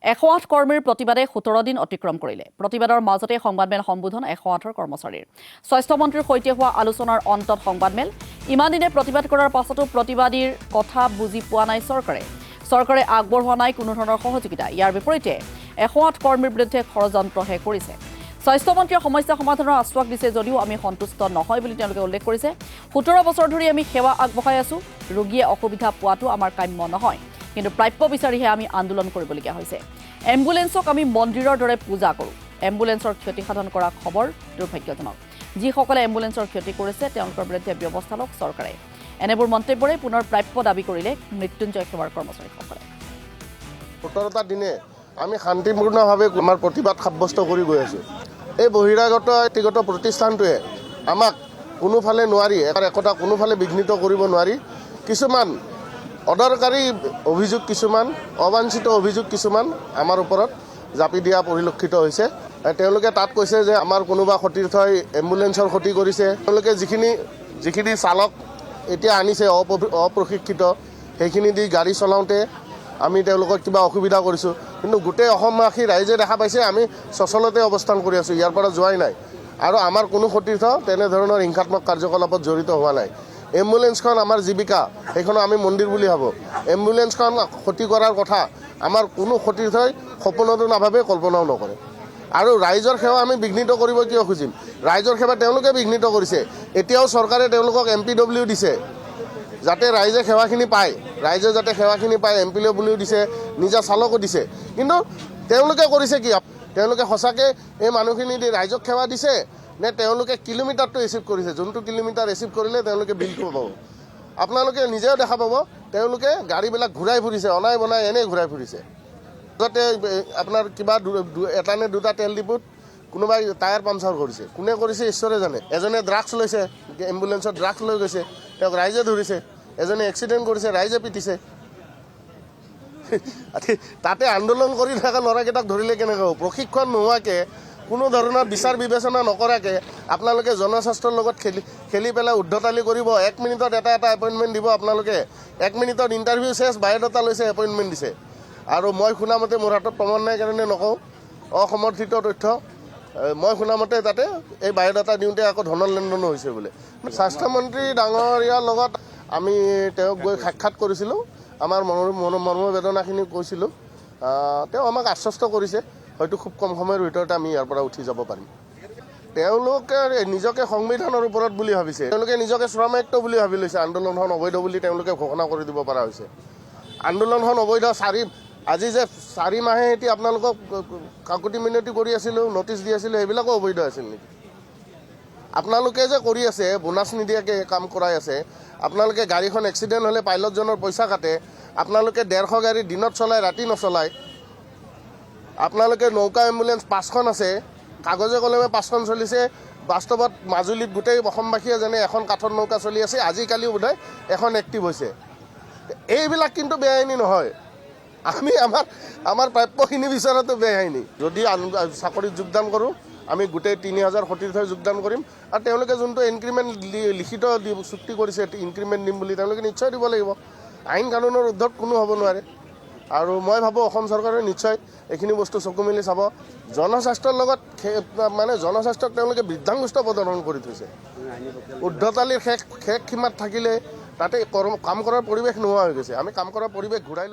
108 কৰ্মীৰ প্ৰতিবাদে 17 দিন অতিক্ৰম কৰিলে। প্ৰতিবাদৰ মাজতে সংবাদমেল সম্বোধন 108ৰ কৰ্মচাৰীৰ। স্বাস্থ্যমন্ত্ৰীৰ সৈতে হোৱা আলোচনাৰ অন্তত সংবাদমেল। ইমান দিনে প্ৰতিবাদ কৰাৰ পাছতো প্ৰতিবাদীৰ কথা বুজি পোৱা নাই চৰকাৰে আগবঢ়োৱা নাই কোনো ধৰণৰ সহযোগিতা। ইয়াৰ বিপৰীতে 108 কৰ্মীৰ বিৰুদ্ধে ষড়যন্ত্ৰহে কৰিছে। স্বাস্থ্যমন্ত্ৰীয়ে সমস্যা সমাধানৰ আশ্বাস দিছে যদিও আমি সন্তুষ্ট নহয় বুলি তেওঁলোকে উল্লেখ কৰিছে। 17 বছৰ ধৰি আমি সেৱা আগবঢ়াই আছো। ৰোগীয়ে অসুবিধা পোৱাটো আমাৰ কাম্য নহয়, কিন্তু প্ৰাপ্য বিচাৰিহে আমি আন্দোলন কৰিবলগীয়া হৈছে। এম্বুলেন্সক আমি মন্দিৰৰ দৰে পূজা কৰোঁ। এম্বুলেন্সৰ ক্ষতিসাধন কৰা খবৰ দুৰ্ভাগ্যজনক। যিসকলে এম্বুলেন্সৰ ক্ষতি কৰিছে তেওঁলোকৰ বিৰুদ্ধে ব্যৱস্থা লওক চৰকাৰে। এনেবোৰ মন্তব্যৰে পুনৰ প্ৰাপ্য দাবী কৰিলে মৃত্যুঞ্জয় সেৱাৰ কৰ্মচাৰীসকলে। 17টা দিনে আমি শান্তিপূৰ্ণভাৱে আমাৰ প্ৰতিবাদ সাব্যস্ত কৰি গৈ আছোঁ। এই বহিৰাগত ব্যক্তিগত প্ৰতিষ্ঠানটোৱে আমাক কোনোফালে নোৱাৰি একতা কোনোফালে বিঘ্নিত কৰিব নোৱাৰি। কিছুমান অদৰকাৰী অভিযোগ, কিছুমান অবাঞ্ছিত অভিযোগ কিছুমান আমাৰ ওপৰত জাপি দিয়া পৰিলক্ষিত হৈছে। তেওঁলোকে তাত কৈছে যে আমাৰ কোনোবা সতীৰ্থই এম্বুলেন্সৰ ক্ষতি কৰিছে। তেওঁলোকে যিখিনি চালক এতিয়া আনিছে অপ্ৰশিক্ষিত, সেইখিনি দি গাড়ী চলাওঁতে আমি তেওঁলোকক কিবা অসুবিধা কৰিছোঁ। কিন্তু গোটেই অসমবাসী ৰাইজে দেখা পাইছে আমি সচলতে অৱস্থান কৰি আছোঁ, ইয়াৰ পৰা যোৱাই নাই। আৰু আমাৰ কোনো সতীৰ্থ তেনেধৰণৰ হিংসাত্মক কাৰ্যকলাপত জড়িত হোৱা নাই। এম্বুলেন্সখন আমাৰ জীৱিকা, সেইখন আমি মন্দিৰ বুলি ভাবোঁ। এম্বুলেন্সখন ক্ষতি কৰাৰ কথা আমাৰ কোনো সতীৰ্থই সপোনতো নাভাবে, কল্পনাও নকৰে। আৰু ৰাইজৰ সেৱা আমি বিঘ্নিত কৰিব কিয় খুজিম? ৰাইজৰ সেৱা তেওঁলোকে বিঘ্নিত কৰিছে। এতিয়াও চৰকাৰে তেওঁলোকক MPW দিছে যাতে ৰাইজে সেৱাখিনি পায়, MPW দিছে, নিজা চালকো দিছে। কিন্তু তেওঁলোকে কৰিছে কি? তেওঁলোকে সঁচাকৈ এই মানুহখিনি দি ৰাইজক সেৱা দিছে নে তেওঁলোকে কিলোমিটাৰটো ৰিচিভ কৰিছে? যোনটো কিলোমিটাৰ ৰিচিভ কৰিলে তেওঁলোকে বিলটো পাব। আপোনালোকে নিজেও দেখা পাব তেওঁলোকে গাড়ীবিলাক ঘূৰাই ফুৰিছে, অনাই বনাই এনেই ঘূৰাই ফুৰিছে। যাতে আপোনাৰ কিবা এটা নে দুটা তেল ডিপুত কোনোবাই টায়াৰ পামচাৰ কৰিছে। কোনে কৰিছে ঈশ্বৰে জানে। এজনে ড্ৰাগছ লৈছে, এম্বুলেন্সত ড্ৰাগছ লৈ গৈছে, তেওঁক ৰাইজে ধৰিছে। এজনে এক্সিডেণ্ট কৰিছে, ৰাইজে পিটিছে। তাতে আন্দোলন কৰি থকা ল'ৰাকেইটাক ধৰিলে কেনেকৈ হ'ব? প্ৰশিক্ষণ নোহোৱাকৈ, কোনো ধৰণৰ বিচাৰ বিবেচনা নকৰাকৈ আপোনালোকে জনস্বাস্থ্যৰ লগত খেলি পেলাই উদ্ধতালি কৰিব। 1 মিনিটত এটা এপইণ্টমেণ্ট দিব আপোনালোকে। 1 মিনিটত ইণ্টাৰভিউ চেছ, বায়'ডাটা লৈছে, এপইণ্টমেণ্ট দিছে। আৰু মই শুনামতে, মোৰ হাতত প্ৰমাণ নাই কাৰণে নকওঁ, অসমৰ্থিত তথ্য, মই শুনামতে তাতে এই বায়'ডাটা দিওঁতে আকৌ ধনৰ লেনদেনো হৈছে বোলে। স্বাস্থ্যমন্ত্ৰী ডাঙৰীয়াৰ লগত আমি তেওঁক গৈ সাক্ষাৎ কৰিছিলোঁ, আমাৰ মনোবেদনাখিনি কৈছিলোঁ। তেওঁ আমাক আশ্বস্ত কৰিছে হয়তো খুব কম সময়ৰ ভিতৰতে আমি ইয়াৰ পৰা উঠি যাব পাৰিম। তেওঁলোকে নিজকে সংবিধানৰ ওপৰত বুলি ভাবিছে, তেওঁলোকে নিজকে শ্ৰমায়ুক্ত বুলি ভাবি লৈছে। আন্দোলনখন অবৈধ বুলি তেওঁলোকে ঘোষণা কৰি দিব পৰা হৈছে। আন্দোলনখন অবৈধ। আজি যে 4 মাহে এতিয়া আপোনালোকক কাকতি মিনতি কৰি আছিলোঁ, নটিচ দি আছিলোঁ, সেইবিলাকো অবৈধ আছিল নেকি? আপোনালোকে যে কৰি আছে, বোনাছ নিদিয়াকৈ কাম কৰাই আছে। আপোনালোকে গাড়ীখন এক্সিডেণ্ট হ'লে পাইলটজনৰ পইচা কাটে। আপোনালোকে 150 গাড়ী দিনত চলায়, ৰাতি নচলায়। আপোনালোকে নৌকা এম্বুলেন্স 5খন আছে, কাগজে কলমে 5খন চলিছে। বাস্তৱত মাজুলীত গোটেই অসমবাসীয়ে জানে এখন কাঠৰ নৌকা চলি আছে, আজিকালিও বোধহয় এখন এক্টিভ হৈছে। এইবিলাক কিন্তু বেআইনী নহয়। আমি আমাৰ প্ৰাপ্যখিনি বিচৰাটো বেআইনী। যদি চাকৰিত যোগদান কৰোঁ, আমি গোটেই 3000 সতীৰ্থই যোগদান কৰিম। আৰু তেওঁলোকে যোনটো ইনক্ৰিমেণ্ট লিখিত চুক্তি কৰিছে, ইনক্ৰিমেণ্ট দিম বুলি, তেওঁলোকে নিশ্চয় দিব লাগিব। আইন কানুনৰ উৰ্ধত কোনো হ'ব নোৱাৰে। আৰু মই ভাবোঁ অসম চৰকাৰে নিশ্চয় এইখিনি বস্তু চকু মেলি চাব। জনস্বাস্থ্যৰ লগত জনস্বাস্থ্যক তেওঁলোকে বৃদ্ধাংগুষ্ঠ প্ৰদৰ্শন কৰি থৈছে। উদ্ধতালিৰ শেষ সীমাত থাকিলে তাতে কাম কৰাৰ পৰিৱেশ নোহোৱা হৈ গৈছে। আমি কাম কৰাৰ পৰিৱেশ ঘূৰাই